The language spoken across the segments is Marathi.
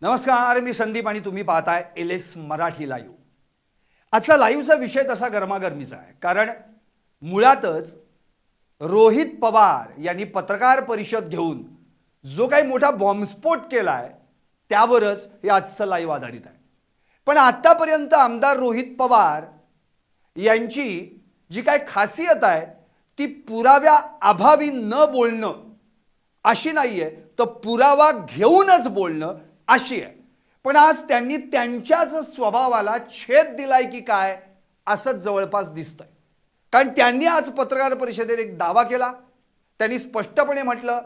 नमस्कार, मी संदीप आणि तुम्ही पाहताय LS मराठी लाईव्ह। आजचा लाईव्हचा विषय तसा गरमागरमीचा आहे, कारण मुळातच रोहित पवार यांनी पत्रकार परिषद घेऊन जो काही मोठा बॉम्बस्फोट केलाय त्यावरच हे आजचं लाईव्ह आधारित आहे। पण आतापर्यंत आमदार रोहित पवार यांची जी काही खासियत आहे ती पुराव्या अभावी न बोलणं अशी नाहीये, तर पुरावा घेऊनच बोलणं अशी आहे। पण आज त्यांनी त्यांच्याच स्वभावाला छेद दिलाय की काय असंच जवळपास दिसतंय। कारण त्यांनी आज पत्रकार परिषदेत एक दावा केला। त्यांनी स्पष्टपणे म्हटलं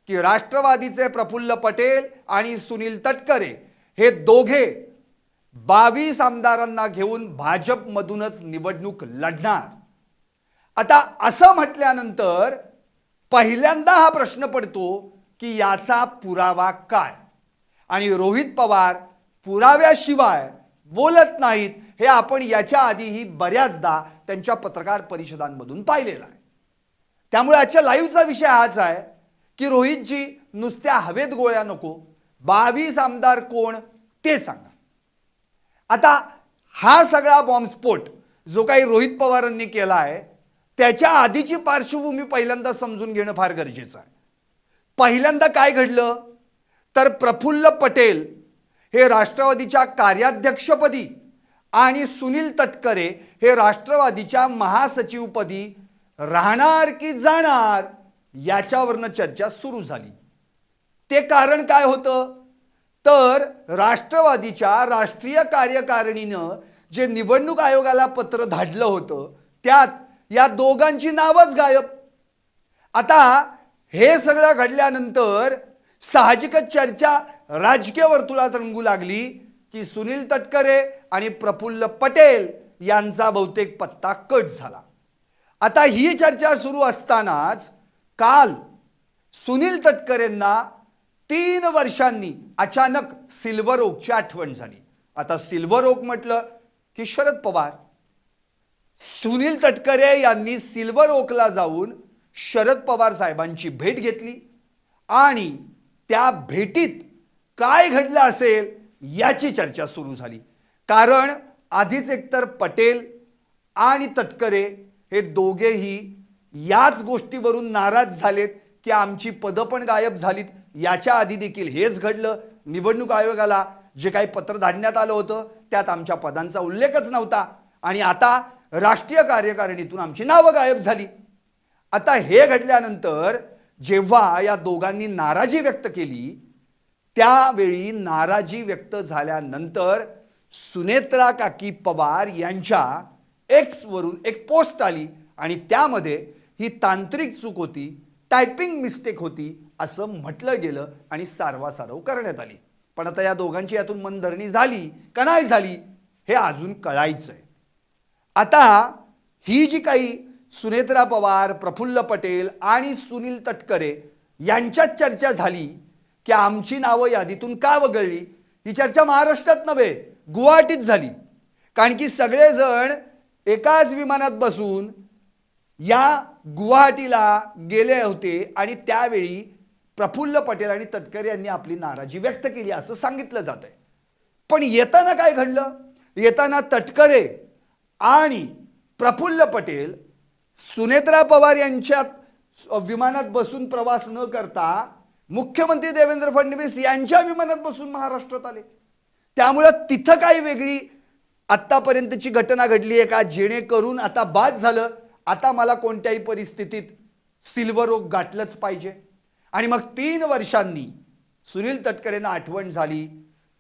की राष्ट्रवादीचे प्रफुल्ल पटेल आणि सुनील तटकरे हे दोघे 22 आमदारांना घेऊन भाजपमधूनच निवडणूक लढणार। आता असं म्हटल्यानंतर पहिल्यांदा हा प्रश्न पडतो की याचा पुरावा काय, आणि रोहित पवार पुराव्याशिवाय बोलत नाहीत हे आपण याच्या आधीही बऱ्याचदा त्यांच्या पत्रकार परिषदांमधून पाहिलेलं आहे। त्यामुळे आजच्या लाईव्हचा विषय हाच आहे की रोहितजी नुसत्या हवेत गोळ्या नको, 22 आमदार कोण ते सांगा। आता हा सगळा बॉम्बस्फोट जो काही रोहित पवारांनी केला आहे त्याच्या आधीची पार्श्वभूमी पहिल्यांदा समजून घेणं फार गरजेचं आहे। पहिल्यांदा काय घडलं तर प्रफुल्ल पटेल हे राष्ट्रवादीच्या कार्याध्यक्षपदी आणि सुनील तटकरे हे राष्ट्रवादीच्या महासचिवपदी राहणार की जाणार याच्यावरनं चर्चा सुरू झाली। ते कारण काय होतं तर राष्ट्रवादीच्या राष्ट्रीय कार्यकारिणीनं जे निवडणूक आयोगाला पत्र धाडलं होतं त्यात या दोघांची नावच गायब। आता हे सगळं घडल्यानंतर साहजिकच चर्चा राजकीय वर्तुळात रंगू लागली की सुनील तटकरे आणि प्रफुल्ल पटेल यांचा बहुतेक पत्ता कट झाला। आता ही चर्चा सुरू असतानाच काल सुनील तटकरेंना 3 वर्षांनी अचानक सिल्वर ओकची आठवण झाली। आता सिल्वर ओक म्हटलं की शरद पवार। सुनील तटकरे यांनी सिल्वर ओकला जाऊन शरद पवार साहेबांची भेट घेतली आणि त्या भेटीत काय घडलं असेल याची चर्चा सुरू झाली। कारण आधीच एकतर पटेल आणि तटकरे हे दोघेही याच गोष्टीवरून नाराज झालेत की आमची पदं पण गायब झालीत। याच्या आधी देखील हेच घडलं। निवडणूक आयोगाला जे काही पत्र धाडण्यात आलं होतं त्यात आमच्या पदांचा उल्लेखच नव्हता आणि आता राष्ट्रीय कार्यकारिणीतून आमची नावं गायब झाली। आता हे घडल्यानंतर जेव्हा या दोघांनी नाराजी व्यक्त केली त्यावेळी नाराजी व्यक्त झाल्यानंतर सुनेत्रा काकी पवार यांच्या एक्स वरून एक पोस्ट आली आणि त्यामध्ये ही तांत्रिक चूक होती, टायपिंग मिस्टेक होती असं म्हटलं गेलं आणि सारवासारव करण्यात आली। पण आता या दोघांची यातून मनधरणी झाली का नाही झाली हे अजून कळायचंय। आता ही जी काही सुनेत्रा पवार, प्रफुल्ल पटेल आणि सुनील तटकरे यांच्यात चर्चा झाली की आमची नावं यादीतून का वगळली, ही चर्चा महाराष्ट्रात नव्हे गुवाहाटीत झाली। कारण की सगळेजण एकाच विमानात बसून या गुवाहाटीला गेले होते आणि त्यावेळी प्रफुल्ल पटेल आणि तटकरे यांनी आपली नाराजी व्यक्त केली असं सांगितलं जातंय। पण येताना काय घडलं, येताना तटकरे आणि प्रफुल्ल पटेल सुनेत्रा पवार यांच्यात विमानात बसून प्रवास न करता मुख्यमंत्री देवेंद्र फडणवीस यांच्या विमानात बसून महाराष्ट्रात आले। त्यामुळे तिथं काही वेगळी आतापर्यंतची घटना घडली आहे का जेणेकरून आता बाद झालं, आता मला कोणत्याही परिस्थितीत सिल्वर ओक गाठलंच पाहिजे। आणि मग 3 वर्षांनी सुनील तटकरेंना आठवण झाली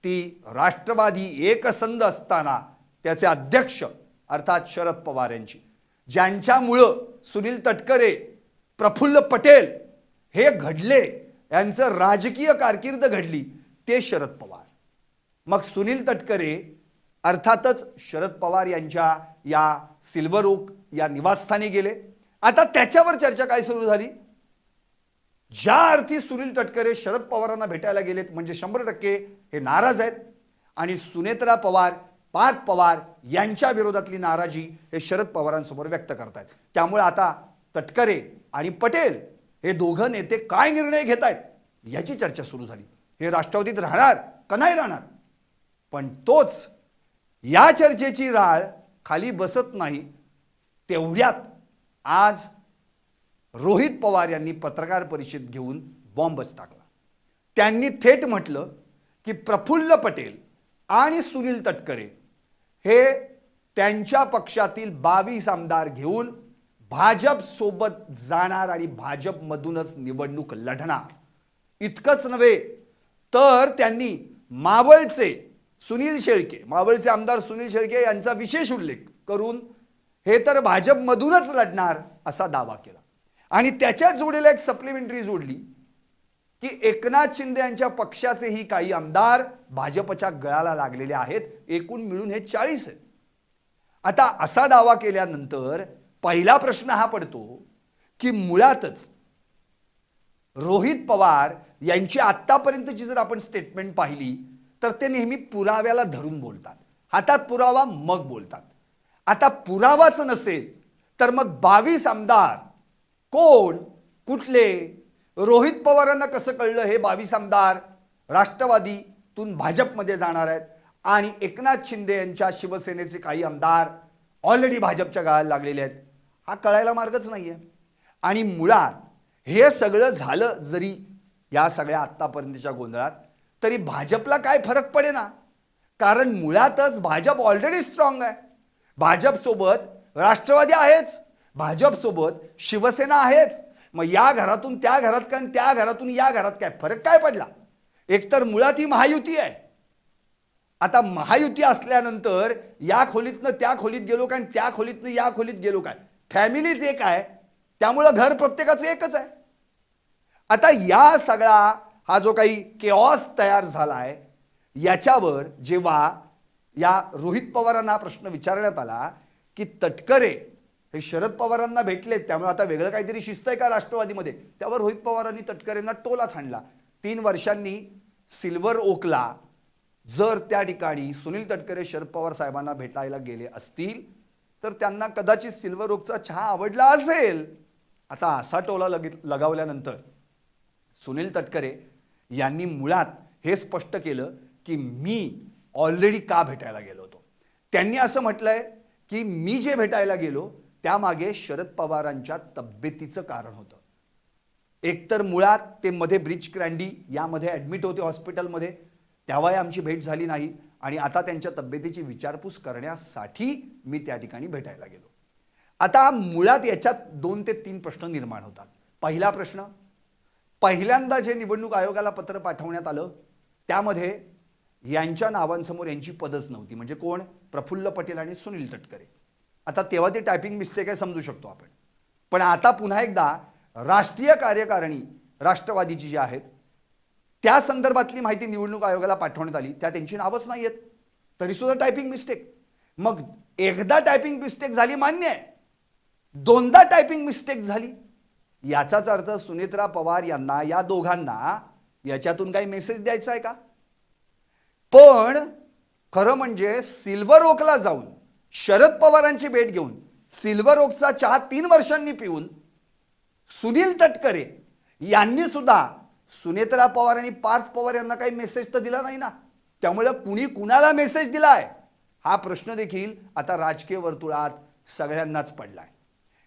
ती राष्ट्रवादी एकसंध असताना त्याचे अध्यक्ष अर्थात शरद पवार यांची, ज्यांच्यामुळं सुनील तटकरे, प्रफुल्ल पटेल हे घडले, यांचं राजकीय कारकीर्द घडली ते शरद पवार। मग सुनील तटकरे अर्थातच शरद पवार यांच्या या सिल्वर ओक या निवासस्थानी गेले। आता त्याच्यावर चर्चा काय सुरू झाली, ज्या अर्थी सुनील तटकरे शरद पवारांना भेटायला गेलेत म्हणजे 100% हे नाराज आहेत आणि सुनेत्रा पवार, पार्थ पवार यांच्या विरोधातली नाराजी हे शरद पवारांसमोर व्यक्त करतायत। त्यामुळे आता तटकरे आणि पटेल हे दोघं नेते काय निर्णय घेत आहेत याची चर्चा सुरू झाली। हे राष्ट्रवादीत राहणार का नाही राहणार? पण तोच या चर्चेची राळ खाली बसत नाही तेवढ्यात आज रोहित पवार यांनी पत्रकार परिषद घेऊन बॉम्बच टाकला. त्यांनी थेट म्हटलं की प्रफुल्ल पटेल आणि सुनील तटकरे हे त्यांच्या पक्षातील 22 आमदार घेऊन भाजप सोबत जाणार आणि भाजपमधूनच निवडणूक लढणार. इतकंच नव्हे तर त्यांनी मावळचे आमदार सुनील शेळके यांचा विशेष उल्लेख करून हे तर भाजपमधूनच लढणार असा दावा केला. आणि त्याच्या जोडीला एक सप्लिमेंटरी जोडली की एकनाथ शिंदे यांच्या पक्षाचेही काही आमदार भाजपच्या गळाला लागलेले आहेत. एकूण मिळून हे 40 आहेत. आता असा दावा केल्यानंतर पहिला प्रश्न हा पडतो की मुळातच रोहित पवार यांची आत्तापर्यंतची जर आपण स्टेटमेंट पाहिली तर ते नेहमी पुराव्याला धरून बोलतात. हातात पुरावा मग बोलतात. आता पुरावाच नसेल तर मग 22 आमदार कोण, कुठले? रोहित पवारांना कसं कळलं हे 22 आमदार राष्ट्रवादीतून भाजपमध्ये जाणार आहेत आणि एकनाथ शिंदे यांच्या शिवसेनेचे काही आमदार ऑलरेडी भाजपच्या गळाला लागलेले आहेत? हा कळायला मार्गच नाहीये. आणि मुळात हे सगळं झालं जरी या सगळ्या आत्तापर्यंतच्या गोंधळात, तरी भाजपला काय फरक पडेना. कारण मुळातच भाजप ऑलरेडी स्ट्रॉंग आहे. भाजपसोबत राष्ट्रवादी आहेच, भाजपसोबत शिवसेना आहेच. मग या घरातून त्या घरात काय, त्या घरातून या घरात काय, फरक काय पडला? एकतर मुळात ही महायुती आहे. आता महायुती असल्यानंतर या खोलीतनं त्या खोलीत गेलो काय, त्या खोलीतनं या खोलीत गेलो काय, फॅमिलीच एक आहे. त्यामुळं घर प्रत्येकाचं एकच आहे. आता या सगळा हा जो काही केऑस तयार झालाय याच्यावर जेव्हा या रोहित पवारांना प्रश्न विचारण्यात आला की तटकरे हे शरद पवारांना भेटलेत त्यामुळे आता वेगळं काहीतरी शिस्त आहे का राष्ट्रवादीमध्ये, त्यावर रोहित पवारांनी तटकरेंना टोलाच हाणला. 3 वर्षांनी सिल्वर ओकला जर त्या ठिकाणी सुनील तटकरे शरद पवार साहेबांना भेटायला गेले असतील तर त्यांना कदाचित सिल्वर ओकचा चहा आवडला असेल. आता असा टोला लगावल्यानंतर सुनील तटकरे यांनी मुळात हे स्पष्ट केलं की मी ऑलरेडी का भेटायला गेलो होतो. त्यांनी असं म्हटलंय की मी जे भेटायला गेलो त्यामागे शरद पवारांच्या तब्येतीचं कारण होतं. एकतर मुळात ते मध्ये ब्रिज क्रँडी यामध्ये ॲडमिट होते हॉस्पिटलमध्ये, तेव्हाही आमची भेट झाली नाही आणि आता त्यांच्या तब्येतीची विचारपूस करण्यासाठी मी त्या ठिकाणी भेटायला गेलो. आता मुळात याच्यात 2 ते 3 प्रश्न निर्माण होतात. पहिला प्रश्न, पहिल्यांदा जे निवडणूक आयोगाला पत्र पाठवण्यात आलं त्यामध्ये यांच्या नावांसमोर यांची पदच नव्हती. म्हणजे कोण? प्रफुल्ल पटेल आणि सुनील तटकरे. आता तेव्हा ती टायपिंग मिस्टेक आहे समजू शकतो आपण. पण आता पुन्हा एकदा राष्ट्रीय कार्यकारिणी राष्ट्रवादीची जी आहेत त्या संदर्भातली माहिती निवडणूक आयोगाला पाठवण्यात आली, त्या त्यांची नावच नाही आहेत, तरी सुद्धा टायपिंग मिस्टेक. मग एकदा टायपिंग मिस्टेक झाली मान्य आहे, 2दा टायपिंग मिस्टेक झाली, याचाच अर्थ सुनेत्रा पवार यांना, या दोघांना याच्यातून काही मेसेज द्यायचा आहे का? पण खरं म्हणजे सिल्वर ओकला जाऊन शरद पवारांची भेट घेऊन सिल्वर ओकचा चहा 3 वर्षांनी पिऊन सुनील तटकरे यांनी सुद्धा सुनेत्रा पवार आणि पार्थ पवार यांना काही मेसेज तर दिला नाही ना. त्यामुळे कुणी कुणाला मेसेज दिलाय हा प्रश्न देखील आता राजकीय वर्तुळात सगळ्यांनाच पडलाय.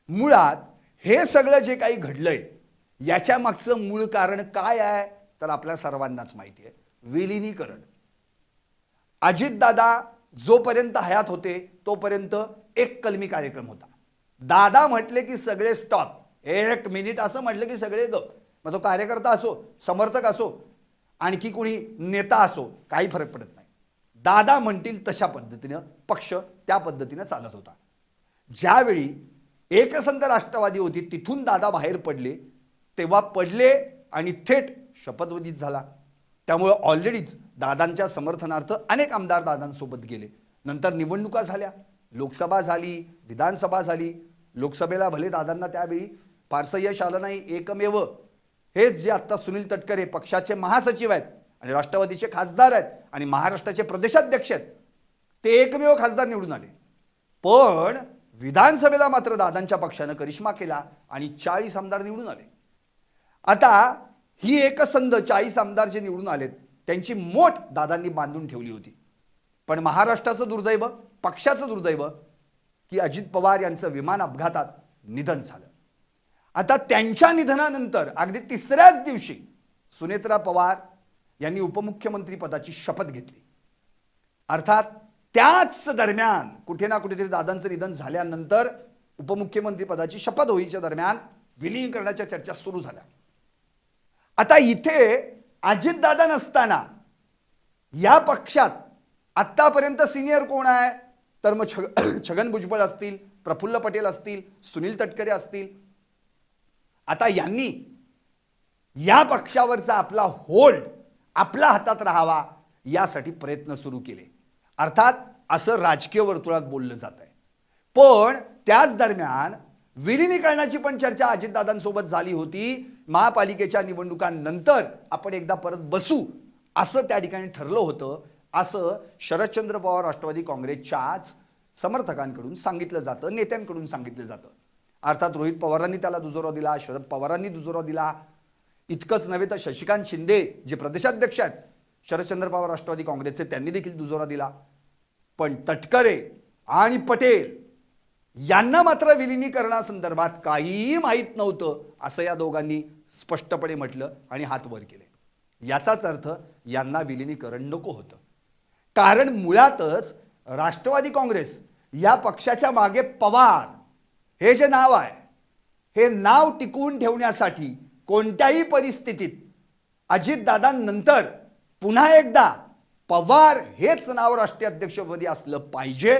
मुळात हे सगळं जे काही घडलंय याच्या मागचं मूळ कारण काय आहे तर आपल्या सर्वांनाच माहिती आहे, विलिनीकरण. अजितदादा जोपर्यंत हयात होते तोपर्यंत एक कलमी कार्यक्रम होता. दादा म्हटले की सगळे स्टॉप, 1 मिनिट असं म्हटलं की सगळे गप. मग तो कार्यकर्ता असो, समर्थक असो, आणखी कोणी नेता असो, काही फरक पडत नाही. दादा म्हणतील तशा पद्धतीनं पक्ष त्या पद्धतीनं चालत होता. ज्यावेळी एकसंध राष्ट्रवादी होती तिथून दादा बाहेर पडले तेव्हा पडले आणि थेट शपथविधी झाला. त्यामुळे ऑलरेडीच दादांच्या समर्थनार्थ अनेक आमदार दादांसोबत गेले. नंतर निवडणुका झाल्या, लोकसभा झाली, विधानसभा झाली. लोकसभेला भले दादांना त्यावेळी फारसं यश आलं नाही. एकमेव हेच जे आता सुनील तटकरे पक्षाचे महासचिव आहेत आणि राष्ट्रवादीचे खासदार आहेत आणि महाराष्ट्राचे प्रदेशाध्यक्ष आहेत, ते एकमेव खासदार निवडून आले. पण विधानसभेला मात्र दादांच्या पक्षानं करिश्मा केला आणि 40 आमदार निवडून आले. आता ही एकसंध 40 आमदार जे निवडून आलेत त्यांची मोठ दादांनी बांधून ठेवली होती. पण महाराष्ट्राचं दुर्दैव, पक्षाचं दुर्दैव की अजित पवार यांचं विमान अपघातात निधन झालं. आता त्यांच्या निधनानंतर अगदी तिसऱ्याच दिवशी सुनेत्रा पवार यांनी उपमुख्यमंत्री पदाची शपथ घेतली. अर्थात त्याच दरम्यान कुठे ना कुठेतरी दादांचं निधन झाल्यानंतर उपमुख्यमंत्री पदाची शपथ होईच्या दरम्यान विलीनीकरणाच्या चर्चा सुरू झाल्या. आता इथे अजितदादा नसताना या पक्षात आत्तापर्यंत सिनियर कोण आहे तर मग छगन भुजबळ असतील, प्रफुल्ल पटेल असतील, सुनील तटकरे असतील. आता यांनी या पक्षावरचा आपला होल्ड आपल्या हातात राहावा यासाठी प्रयत्न सुरू केले. अर्थात असं राजकीय वर्तुळात बोललं जात आहे. पण त्याच दरम्यान विलीनीकरणाची पण चर्चा अजितदादांसोबत झाली होती. महापालिकेच्या निवडणुकांनंतर आपण एकदा परत बसू असं त्या ठिकाणी ठरलं होतं, असं शरदचंद्र पवार राष्ट्रवादी काँग्रेसच्याच समर्थकांकडून सांगितलं जातं, नेत्यांकडून सांगितलं जातं. अर्थात रोहित पवारांनी त्याला दुजोरा दिला, शरद पवारांनी दुजोरा दिला. इतकंच नव्हे तर शशिकांत शिंदे जे प्रदेशाध्यक्ष आहेत शरदचंद्र पवार राष्ट्रवादी काँग्रेसचे, त्यांनी देखील दुजोरा दिला. पण तटकरे आणि पटेल यांना मात्र विलीनीकरणासंदर्भात काहीही माहीत नव्हतं असं या दोघांनी स्पष्टपणे म्हटलं आणि हात वर केले. याचाच अर्थ यांना विलीनीकरण नको होतं. कारण मुळातच राष्ट्रवादी काँग्रेस या पक्षाच्या मागे पवार हे जे नाव आहे, हे नाव टिकवून ठेवण्यासाठी कोणत्याही परिस्थितीत अजितदादांनंतर पुन्हा एकदा पवार हेच नाव राष्ट्रीय अध्यक्षपदी असलं पाहिजे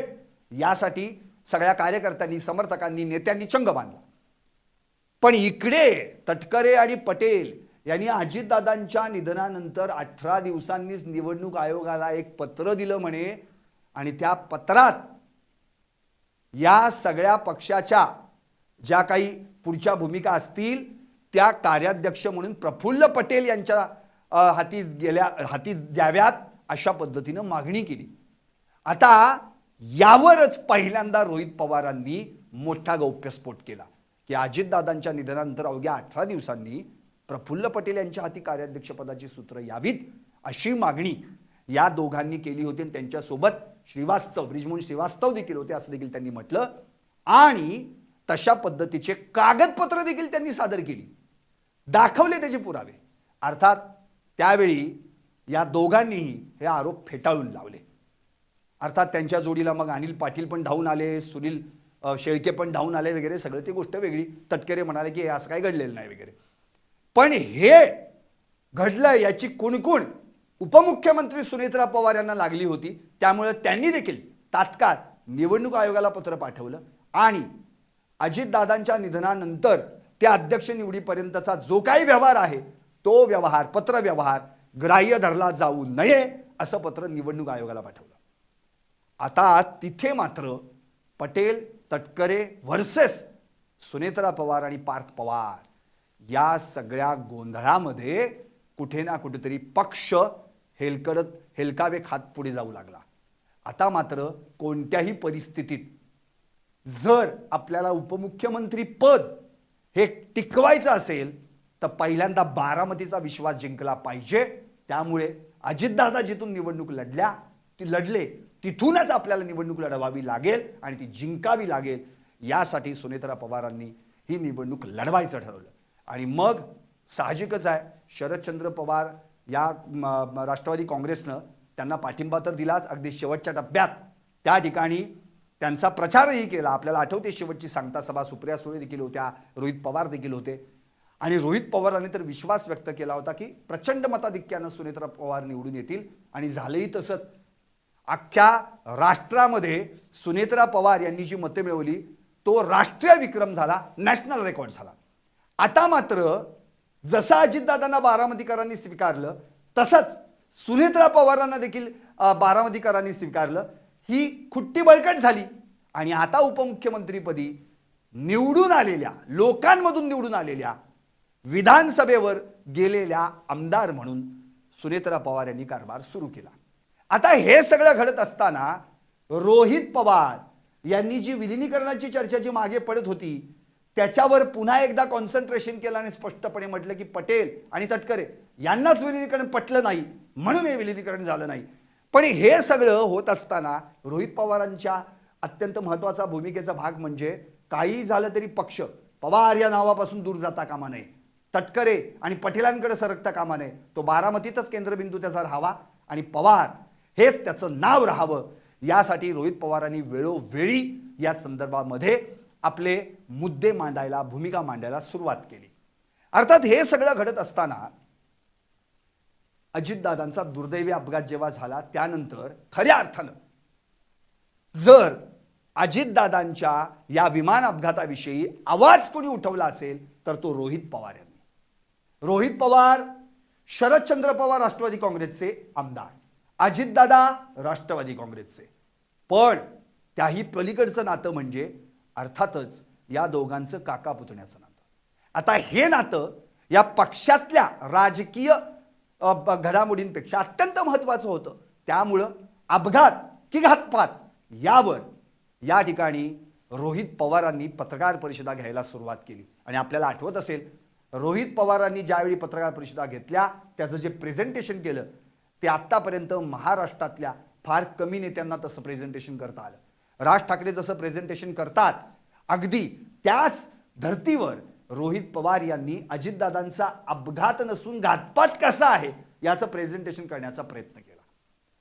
यासाठी सगळ्या कार्यकर्त्यांनी, समर्थकांनी, नेत्यांनी चंग बांधला. पण इकडे तटकरे आणि पटेल यांनी अजितदादांच्या निधनानंतर 18 दिवसांनीच निवडणूक आयोगाला एक पत्र दिलं म्हणे. आणि त्या पत्रात या सगळ्या पक्षाच्या ज्या काही पुढच्या भूमिका असतील त्या कार्याध्यक्ष म्हणून प्रफुल्ल पटेल यांच्या हाती द्याव्यात अशा पद्धतीनं मागणी केली. आता यावरच पहिल्यांदा रोहित पवारांनी मोठा गौप्यस्फोट केला की अजितदादांच्या निधनानंतर अवघ्या 18 दिवसांनी प्रफुल्ल पटेल यांच्या हाती कार्याध्यक्षपदाची सूत्र यावीत अशी मागणी या दोघांनी केली होती. आणि त्यांच्यासोबत श्रीवास्तव, ब्रिजमोहन श्रीवास्तव देखील होते असं देखील त्यांनी म्हटलं. आणि तशा पद्धतीचे कागदपत्र देखील त्यांनी सादर केली, दाखवले त्याचे पुरावे. अर्थात त्यावेळी या दोघांनीही हे आरोप फेटाळून लावले. अर्थात त्यांच्या जोडीला मग अनिल पाटील पण धावून आले, सुनील शेळके पण धावून आले वगैरे. सगळं ती गोष्ट वेगळी. तटकरे म्हणाले की हे असं काही घडलेलं नाही वगैरे. पण हे घडलं याची कुणकुण उपमुख्यमंत्री सुनेत्रा पवार यांना लागली होती. त्यामुळे त्यांनी देखील तात्काळ निवडणूक आयोगाला पत्र पाठवलं आणि अजितदादांच्या निधनानंतर त्या अध्यक्ष निवडीपर्यंतचा जो काही व्यवहार आहे तो व्यवहार, पत्रव्यवहार ग्राह्य धरला जाऊ नये असं पत्र निवडणूक आयोगाला पाठवलं. आता तिथे मात्र पटेल तटकरे व्हर्सेस सुनेत्रा पवार आणि पार्थ पवार या सगळ्या गोंधळामध्ये कुठे ना कुठेतरी पक्ष हेलकावे खात पुढे जाऊ लागला. आता मात्र कोणत्याही परिस्थितीत जर आपल्याला उपमुख्यमंत्री पद हे टिकवायचं असेल तर पहिल्यांदा बारामतीचा विश्वास जिंकला पाहिजे. त्यामुळे अजितदादा जिथून निवडणूक लढले तिथूनच आपल्याला निवडणूक लढवावी लागेल आणि ती जिंकावी लागेल. यासाठी सुनेत्रा पवारांनी ही निवडणूक लढवायचं ठरवलं. आणि मग साहजिकच आहे शरदचंद्र पवार या राष्ट्रवादी काँग्रेसनं त्यांना पाठिंबा तर दिलाच, अगदी शेवटच्या टप्प्यात त्या ठिकाणी त्यांचा प्रचारही केला. आपल्याला आठवते शेवटची सांगता सभा सुप्रिया सुळे देखील होत्या, रोहित पवार देखील होते. आणि रोहित पवारांनी तर विश्वास व्यक्त केला होता की प्रचंड मताधिक्यानं सुनेत्रा पवार निवडून येतील. आणि झालंही तसंच. अख्ख्या राष्ट्रामध्ये सुनेत्रा पवार यांनी जी मते मिळवली तो राष्ट्रीय विक्रम झाला, नॅशनल रेकॉर्ड झाला. आता मात्र जसं अजितदादांना बारामतीकरांनी स्वीकारलं तसंच सुनेत्रा पवारांना देखील बारामतीकरांनी स्वीकारलं. ही खुट्टी बळकट झाली. आणि आता उपमुख्यमंत्रीपदी निवडून आलेल्या, लोकांमधून निवडून आलेल्या, विधानसभेवर गेलेल्या आमदार म्हणून सुनेत्रा पवार यांनी कारभार सुरू केला. आता हे सगळं घडत असताना रोहित पवार यांनी जी विलीनीकरणाची चर्चा जी मागे पडत होती त्याच्यावर पुन्हा एकदा कॉन्सन्ट्रेशन केलं आणि स्पष्टपणे म्हटलं की पटेल आणि तटकरे यांनाच विलीनीकरण पटलं नाही म्हणून हे विलिनीकरण झालं नाही. पण हे सगळं होत असताना रोहित पवारांच्या अत्यंत महत्त्वाचा भूमिकेचा भाग म्हणजे काही झालं तरी पक्ष पवार या नावापासून दूर जाता कामा नये, तटकरे आणि पटेलांकडे सरकता कामा नये. तो बारामतीतच केंद्रबिंदू त्याचा राहावा आणि पवार हेच त्याचं नाव राहावं, यासाठी रोहित पवारांनी वेळोवेळी या संदर्भामध्ये आपले मुद्दे मांडायला, भूमिका मांडायला सुरुवात केली. अर्थात हे सगळं घडत असताना अजितदादांचा दुर्दैवी अपघात जेव्हा झाला त्यानंतर खऱ्या अर्थानं जर अजितदादांच्या या विमान अपघाताविषयी आवाज कोणी उठवला असेल तर तो रोहित पवार यांनी. रोहित पवार, शरदचंद्र पवार राष्ट्रवादी काँग्रेसचे आमदार, अजितदादा राष्ट्रवादी काँग्रेसचे. पण त्याही पलीकडचं नातं म्हणजे अर्थातच या दोघांचं काका पुतण्याचं नातं. आता हे नातं या पक्षातल्या राजकीय घडामोडींपेक्षा अत्यंत महत्त्वाचं होतं. त्यामुळं अपघात की घातपात यावर या ठिकाणी रोहित पवारांनी पत्रकार परिषदा घ्यायला सुरुवात केली. आणि आपल्याला आठवत असेल, रोहित पवारांनी ज्यावेळी पत्रकार परिषदा घेतल्या त्याचं जे प्रेझेंटेशन केलं ते आत्तापर्यंत महाराष्ट्रातल्या फार कमी नेत्यांना तसं प्रेझेंटेशन करता आलं. राज ठाकरे जसं प्रेझेंटेशन करतात अगदी त्याच धर्तीवर रोहित पवार यांनी अजितदादांचा अपघात नसून घातपात कसा आहे याचं प्रेझेंटेशन करण्याचा प्रयत्न केला.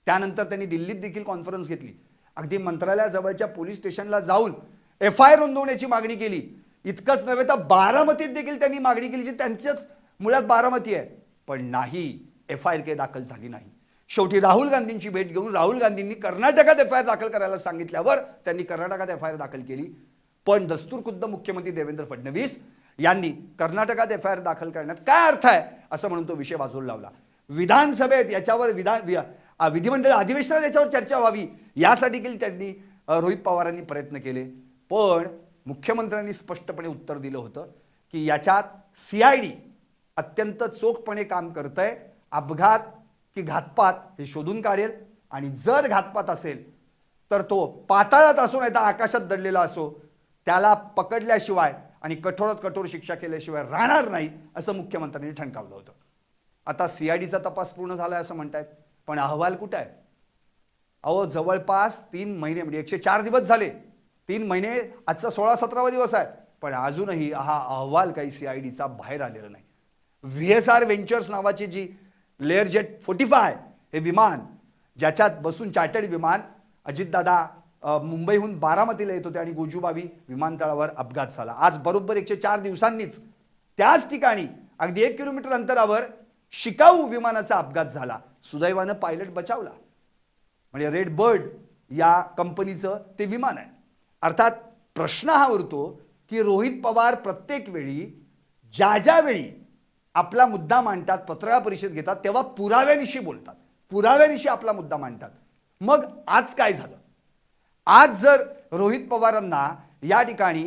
त्यानंतर त्यांनी दिल्लीत देखील कॉन्फरन्स घेतली. अगदी मंत्रालयाजवळच्या पोलीस स्टेशनला जाऊन FIR नोंदवण्याची मागणी केली. इतकंच नव्हे तर बारामतीत देखील त्यांनी मागणी केली, जी त्यांच्याच मुळात बारामती आहे. पण नाही, FIR काही दाखल झाली नाही. शेवटी राहुल गांधींची भेट घेऊन राहुल गांधींनी कर्नाटकात FIR दाखल करायला सांगितल्यावर त्यांनी कर्नाटकात FIR दाखल केली. पण दस्तूर खुद्द मुख्यमंत्री देवेंद्र फडणवीस यांनी कर्नाटकात FIR दाखल करण्यात काय अर्थ आहे असं म्हणून तो विषय बाजूला लावला. विधानसभेत याच्यावर विधिमंडळ अधिवेशनात याच्यावर चर्चा व्हावी यासाठी त्यांनी रोहित पवारांनी प्रयत्न केले. पण मुख्यमंत्र्यांनी स्पष्टपणे उत्तर दिलं होतं की याच्यात CID अत्यंत चोखपणे काम करतंय. अपघात की घातपात हे शोधून काढेल आणि जर घातपात असेल तर तो पाताळात असो नाही तर आकाशात दडलेला असो, त्याला पकडल्याशिवाय आणि कठोरात कठोर शिक्षा केल्याशिवाय राहणार नाही असं मुख्यमंत्र्यांनी ठणकावलं होतं. आता CIDचा तपास पूर्ण झालाय असं म्हणतायत, पण अहवाल कुठे आहे? अहो, जवळपास 3 महिने म्हणजे 104 दिवस झाले. 3 महिने, आजचा 16-17वा दिवस आहे, पण अजूनही हा अहवाल काही CIDचा बाहेर आलेला नाही. VSR व्हेंचर्स नावाची जी लेअरजेट 45 हे विमान, ज्याच्यात बसून चार्टर्ड विमान अजितदादा मुंबईहून बारामतीला येत होते आणि गोजूबावी विमानतळावर अपघात झाला. आज बरोबर 104 दिवसांनीच त्याच ठिकाणी अगदी 1 किलोमीटर अंतरावर शिकाऊ विमानाचा अपघात झाला. सुदैवानं पायलट बचावला. म्हणजे रेड बर्ड या कंपनीचं ते विमान आहे. अर्थात प्रश्न हा उरतो की रोहित पवार प्रत्येक वेळी ज्या वेळी आपला मुद्दा मांडतात, पत्रकार परिषद घेतात, तेव्हा पुराव्यानिशी बोलतात, पुराव्यानिशी आपला मुद्दा मांडतात. मग आज काय झालं? आज जर रोहित पवारांना या ठिकाणी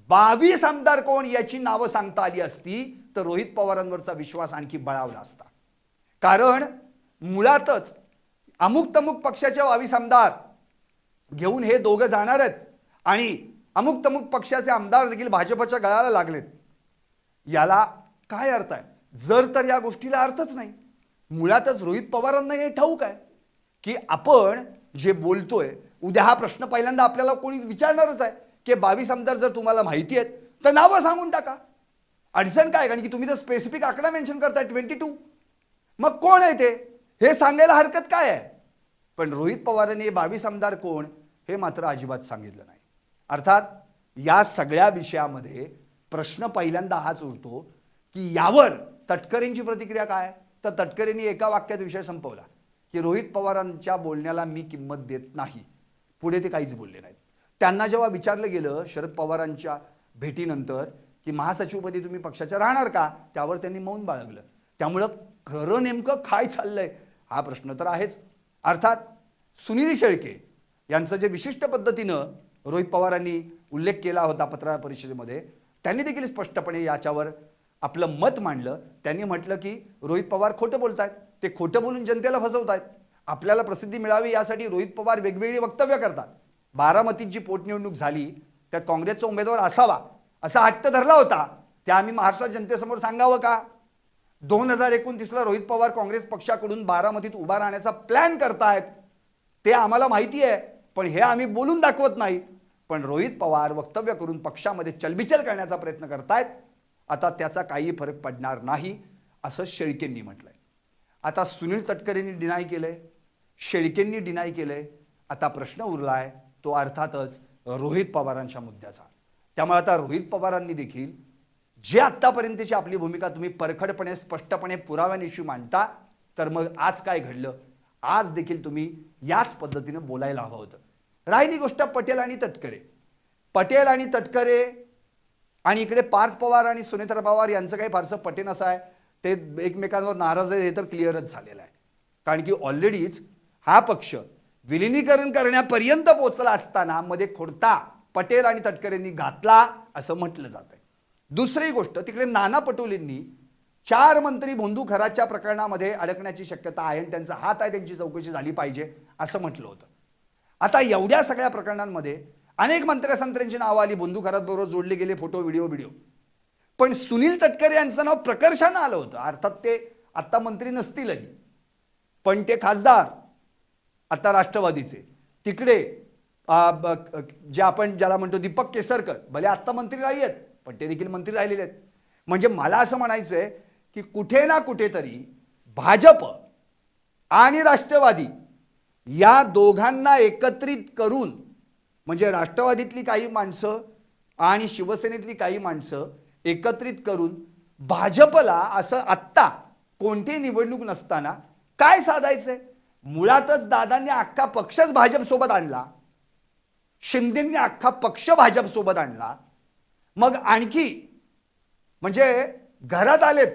22 आमदार कोण याची नावं सांगता आली असती तर रोहित पवारांवरचा विश्वास आणखी बळावला असता. कारण मुळातच अमुक तमुक पक्षाचे 22 आमदार घेऊन हे दोघं जाणार आहेत आणि अमुक तमुक पक्षाचे आमदार देखील भाजपच्या गळाला लागलेत. याला काय अर्थ आहे? जर तर या गोष्टीला अर्थच नाही. मुळातच रोहित पवारांना हे ठाऊक आहे की आपण जे बोलतोय, उद्या हा प्रश्न पहिल्यांदा आपल्याला कोणी विचारणारच आहे की 22 आमदार जर तुम्हाला माहिती आहेत तर नावं सांगून टाका. अडचण काय? कारण की तुम्ही तर स्पेसिफिक आकडा मेन्शन करताय 22. मग कोण आहे ते हे सांगायला हरकत काय आहे? पण रोहित पवारांनी 22 आमदार कोण हे मात्र अजिबात सांगितलं नाही. अर्थात या सगळ्या विषयामध्ये प्रश्न पहिल्यांदा हाच उरतो की यावर तटकरेंची प्रतिक्रिया काय? तर तटकरेंनी एका वाक्यात विषय संपवला की रोहित पवारांच्या बोलण्याला मी किंमत देत नाही. पुढे ते काहीच बोलले नाहीत. त्यांना जेव्हा विचारलं गेलं शरद पवारांच्या भेटीनंतर की महासचिवपदी तुम्ही पक्षाच्या राहणार का, त्यावर त्यांनी मौन बाळगलं. त्यामुळं खरं नेमकं काय चाललंय हा प्रश्न तर आहेच. अर्थात सुनील शेळके यांचं जे विशिष्ट पद्धतीनं रोहित पवारांनी उल्लेख केला होता पत्रकार परिषदेमध्ये, त्यांनी देखील स्पष्टपणे याच्यावर आपलं मत मांडलं. त्यांनी म्हटलं की रोहित पवार खोटं बोलतायत, ते खोटं बोलून जनतेला फसवतायत. आपल्याला प्रसिद्धी मिळावी यासाठी रोहित पवार वेगवेगळी वक्तव्य करतात. बारामतीत जी पोटनिवडणूक झाली त्यात काँग्रेसचा उमेदवार असावा असा हट्ट धरला होता, त्या आम्ही महाराष्ट्र जनतेसमोर सांगावं का? 2029ला रोहित पवार काँग्रेस पक्षाकडून बारामतीत उभा राहण्याचा प्लॅन करतायत, ते आम्हाला माहिती आहे, पण हे आम्ही बोलून दाखवत नाही. पण रोहित पवार वक्तव्य करून पक्षामध्ये चलबिचल करण्याचा प्रयत्न करतायत. आता त्याचा काही फरक पडणार नाही असं शेळकेंनी म्हटलंय. आता सुनील तटकरेंनी डिनाय केलंय, शेळकेंनी डिनाय केलंय. आता प्रश्न उरलाय तो अर्थातच रोहित पवारांच्या मुद्द्याचा. त्यामुळे आता रोहित पवारांनी देखील जे आत्तापर्यंतची आपली भूमिका तुम्ही परखडपणे स्पष्टपणे पुराव्यानिशी मांडता, तर मग आज काय घडलं, आज देखील तुम्ही याच पद्धतीने बोलायला हवं होतं. राहिली गोष्ट पटेल आणि तटकरे. पटेल आणि तटकरे आणि इकडे पार्थ पवार आणि सुनेत्रा पवार यांचं काही फारसं पटेन असं आहे, ते एकमेकांवर नाराज आहे हे तर क्लिअरच झालेलं आहे. कारण की ऑलरेडीच हा पक्ष विलिनीकरण करण्यापर्यंत पोहोचला असताना मध्ये खोडता पटेल आणि तटकरेंनी घातला असं म्हटलं जात आहे. दुसरी गोष्ट, तिकडे नाना पटोलेंनी 4 मंत्री भोंदू खराच्या प्रकरणामध्ये अडकण्याची शक्यता आहे आणि त्यांचा हात आहे, त्यांची चौकशी झाली पाहिजे असं म्हटलं होतं. आता एवढ्या सगळ्या प्रकरणांमध्ये अनेक मंत्र्यांची नावं आली, भोंदू खरातबरोबर जोडले गेले फोटो व्हिडिओ. पण सुनील तटकरे यांचं नाव प्रकर्षानं आलं होतं. अर्थात ते आत्ता मंत्री नसतीलही, पण ते खासदार आता राष्ट्रवादीचे, तिकडे जे आपण ज्याला म्हणतो दीपक केसरकर, भले आत्ता मंत्री नाही आहेत पण ते देखील मंत्री राहिलेले आहेत. म्हणजे मला असं म्हणायचं आहे की कुठे ना कुठेतरी भाजप आणि राष्ट्रवादी या दोघांना एकत्रित करून, म्हणजे राष्ट्रवादीतली काही माणसं आणि शिवसेनेतली काही माणसं एकत्रित करून भाजपला असं आत्ता कोणतीही निवडणूक नसताना काय साधायचंय. मुळातच दादांनी अख्खा पक्षच भाजपसोबत आणला, शिंदेंनी अख्खा पक्ष भाजपसोबत आणला, मग आणखी म्हणजे घरात आलेत,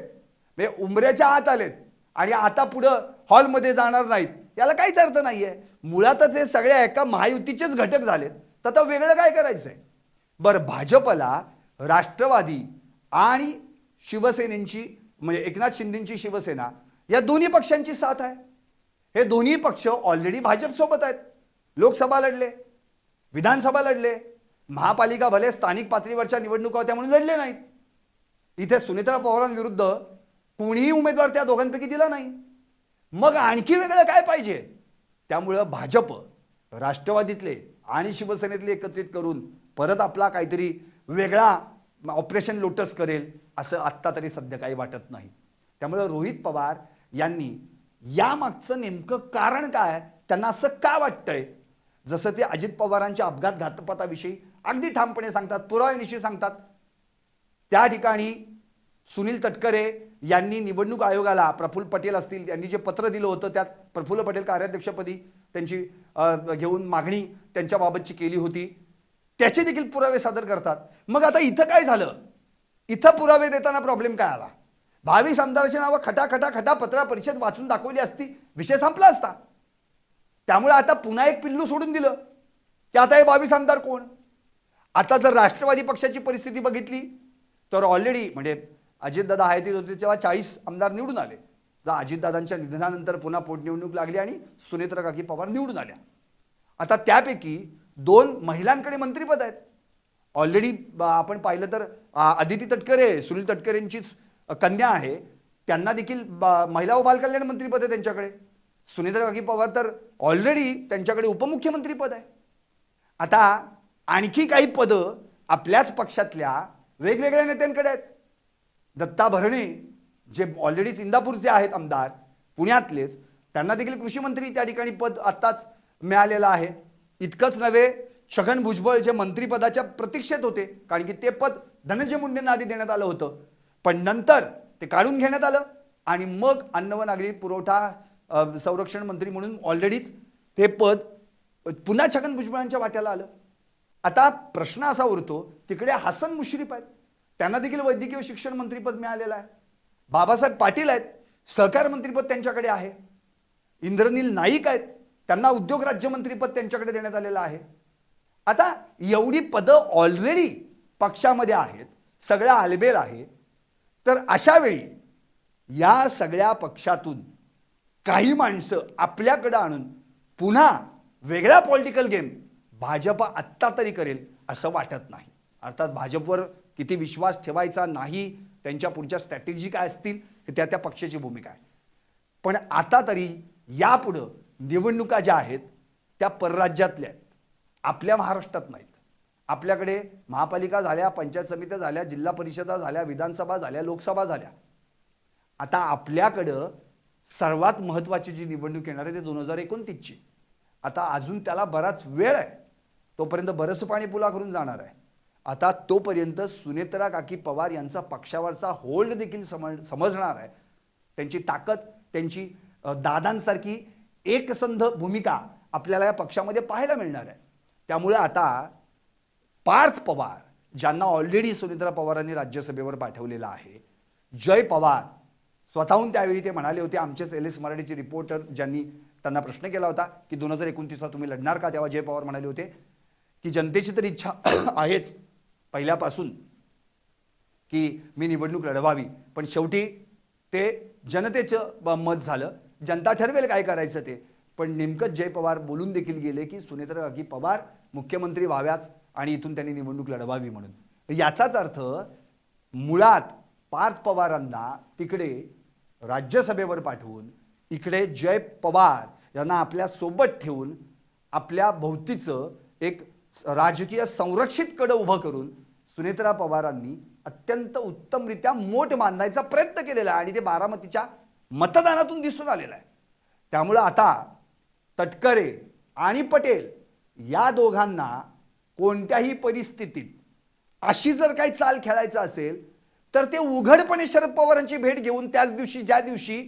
म्हणजे उंबऱ्याच्या आत आलेत आणि आता पुढं हॉलमध्ये जाणार नाहीत, याला काहीच अर्थ नाहीये. मुळातच हे सगळे एका महायुतीचेच घटक झालेत, तर आता वेगळं काय करायचंय. बरं, भाजपला राष्ट्रवादी आणि शिवसेनेची म्हणजे एकनाथ शिंदेची शिवसेना या दोन्ही पक्षांची साथ आहे. हे दोन्ही पक्ष ऑलरेडी भाजपसोबत आहेत. लोकसभा लढले, विधानसभा लढले, महापालिका भले स्थानिक पातळीवरच्या निवडणुका होत्या म्हणून लढले नाहीत. इथे सुनेत्रा पवारांविरुद्ध कोणीही उमेदवार त्या दोघांपैकी दिला नाही. मग आणखी वेगळं काय पाहिजे. त्यामुळं भाजप राष्ट्रवादीतले आणि शिवसेनेतले एकत्रित करून परत आपला काहीतरी वेगळा ऑपरेशन लोटस करेल असं आत्ता तरी सध्या काही वाटत नाही. त्यामुळे रोहित पवार यांनी यामागचं नेमकं कारण काय, त्यांना असं का वाटतंय, जसं ते अजित पवारांच्या अपघात घातपाताविषयी अगदी ठामपणे सांगतात, पुराव्यानिशी सांगतात, त्या ठिकाणी सुनील तटकरे यांनी निवडणूक आयोगाला, प्रफुल्ल पटेल असतील यांनी जे पत्र दिलं होतं त्यात प्रफुल्ल पटेल कार्याध्यक्षपदी त्यांची घेऊन मागणी त्यांच्याबाबतची केली होती, त्याचे देखील पुरावे सादर करतात. मग आता इथं काय झालं, इथं पुरावे देताना प्रॉब्लेम काय आला. 22 आमदारांची नावं खटा पत्र परिषद वाचून दाखवली असती, विषय संपला असता. त्यामुळे आता पुन्हा एक पिल्लू सोडून दिलं की आता हे 22 आमदार कोण. आता जर राष्ट्रवादी पक्षाची परिस्थिती बघितली तर ऑलरेडी म्हणजे अजितदादा हयातीत होते तेव्हा 40 आमदार निवडून आले. अजितदादांच्या निधनानंतर पुन्हा पोटनिवडणूक लागली आणि सुनेत्रा काकी पवार निवडून आल्या. आता त्यापैकी 2 महिलांकडे मंत्रिपद आहेत. ऑलरेडी आपण पाहिलं तर अदिती तटकरे, सुनील तटकरेंचीच कन्या आहे, त्यांना देखील महिला व बालकल्याण मंत्रिपद आहे त्यांच्याकडे. सुनेत्रा काकी पवार तर ऑलरेडी त्यांच्याकडे उपमुख्यमंत्रीपद आहे. आता आणखी काही पदं आपल्याच पक्षातल्या वेगवेगळ्या नेत्यांकडे आहेत. दत्ता भरणे जे ऑलरेडी इंदापूरचे आहेत आमदार पुण्यातलेच, त्यांना देखील कृषी मंत्री त्या ठिकाणी पद आत्ताच मिळालेलं आहे. इतकंच नव्हे, छगन भुजबळ जे मंत्रिपदाच्या प्रतीक्षेत होते, कारण की ते पद धनंजय मुंडेंना आधी देण्यात आलं होतं, पण नंतर ते काढून घेण्यात आलं आणि मग अन्न व नागरी पुरवठा संरक्षण मंत्री म्हणून ऑलरेडीच ते पद पुन्हा छगन भुजबळांच्या वाट्याला आलं. आता प्रश्न असा उरतो, तिकडे हसन मुश्रीफ आहेत, त्यांना देखील वैद्यकीय शिक्षण मंत्रीपद मिळालेलं आहे. बाबासाहेब पाटील आहेत, सहकार मंत्रीपद त्यांच्याकडे आहे. इंद्रनील नाईक आहेत, त्यांना उद्योग राज्यमंत्रीपद त्यांच्याकडे देण्यात आलेलं आहे. आता एवढी पदं ऑलरेडी पक्षामध्ये आहेत, सगळ्या आलबेल आहे. तर अशा वेळी या सगळ्या पक्षातून काही माणसं आपल्याकडे आणून पुन्हा वेगळा पॉलिटिकल गेम भाजप आत्ता तरी करेल असं वाटत नाही. अर्थात भाजपवर किती विश्वास ठेवायचा नाही, त्यांच्या पुढच्या स्ट्रॅटेजी काय असतील हे त्या त्या पक्षाची भूमिका आहे. पण आता तरी यापुढं निवडणुका ज्या आहेत त्या परराज्यातल्या आहेत, आपल्या महाराष्ट्रात नाहीत. आपल्याकडे महापालिका झाल्या, पंचायत समित्या झाल्या, जिल्हा परिषदा झाल्या, विधानसभा झाल्या, लोकसभा झाल्या. आता आपल्याकडं सर्वात महत्त्वाची जी निवडणूक येणार आहे ते 2029ची. आता अजून त्याला बराच वेळ आहे, तोपर्यंत बरंच पाणी पुला करून जाणार आहे. आता तोपर्यंत सुनेत्रा काकी पवार यांचा पक्षावरचा होल्ड देखील समजणार आहे. त्यांची ताकद, त्यांची दादांसारखी एकसंध भूमिका आपल्याला या पक्षामध्ये पाहायला मिळणार आहे. त्यामुळे आता पार्थ पवार, ज्यांना ऑलरेडी सुनेत्रा पवारांनी राज्यसभेवर पाठवलेलं आहे, जय पवार स्वतःहून त्यावेळी ते म्हणाले होते, आमचेच LS मराठीचे रिपोर्टर ज्यांनी त्यांना प्रश्न केला होता की 2029ला तुम्ही लढणार का, तेव्हा जय पवार म्हणाले होते की जनतेची तर इच्छा आहेच पहिल्यापासून की मी निवडणूक लढवावी, पण शेवटी ते जनतेचं मत झालं, जनता ठरवेल काय करायचं ते. पण नेमकंच जय पवार बोलून देखील गेले की सुनेत्रा काकी पवार मुख्यमंत्री व्हाव्यात आणि इथून त्यांनी निवडणूक लढवावी म्हणून. याचाच अर्थ मुळात पार्थ पवारांना तिकडे राज्यसभेवर पाठवून इकडे जय पवार यांना आपल्या सोबत ठेवून आपल्या भोवतीचं एक राजकीय संरक्षित कड उभं करून सुनेत्रा पवारांनी अत्यंत उत्तमरित्या मोठ बांधायचा प्रयत्न केलेला आहे आणि ते बारामतीच्या मतदानातून दिसून आलेलं आहे. त्यामुळं आता तटकरे आणि पटेल या दोघांना कोणत्याही परिस्थितीत अशी जर काही चाल खेळायचं असेल तर ते उघडपणे शरद पवारांची भेट घेऊन त्याच दिवशी ज्या दिवशी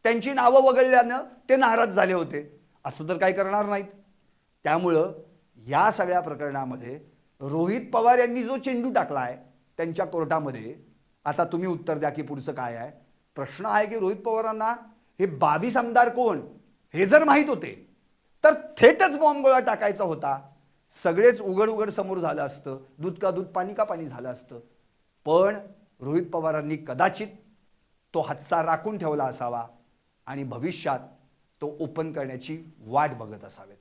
त्यांची नावं वगळल्यानं ते नाराज झाले होते असं तर काही करणार नाहीत. त्यामुळं या सगळ्या प्रकरणामध्ये रोहित पवार यांनी जो चेंडू टाकला आहे त्यांच्या कोर्टामध्ये, आता तुम्ही उत्तर द्या की पुढचं काय आहे. प्रश्न आहे की रोहित पवारांना हे 22 आमदार कोण हे जर माहीत होते तर थेटच बॉम्बगोळा टाकायचा होता, सगळेच उघड उघड समोर झालं असतं, दूध का दूध पाणी का पाणी झालं असतं. पण रोहित पवारांनी कदाचित तो हादसा राखून ठेवला असावा आणि भविष्यात तो ओपन करण्याची वाट बघत असावेत.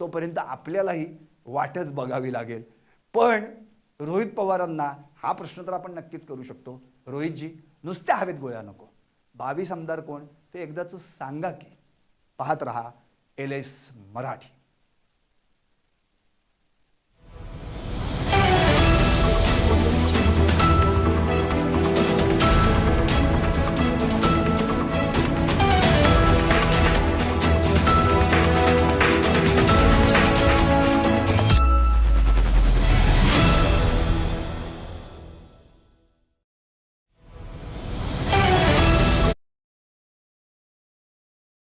तोपर्यंत आपल्यालाही वाटच बघावी लागेल. पण रोहित पवारांना हा प्रश्न तर आपण नक्कीच करू शकतो, रोहितजी नुसत्या हवेत गोळ्या नको, 22 आमदार कोण ते एकदाच सांगा की. पाहत रहा LS मराठी.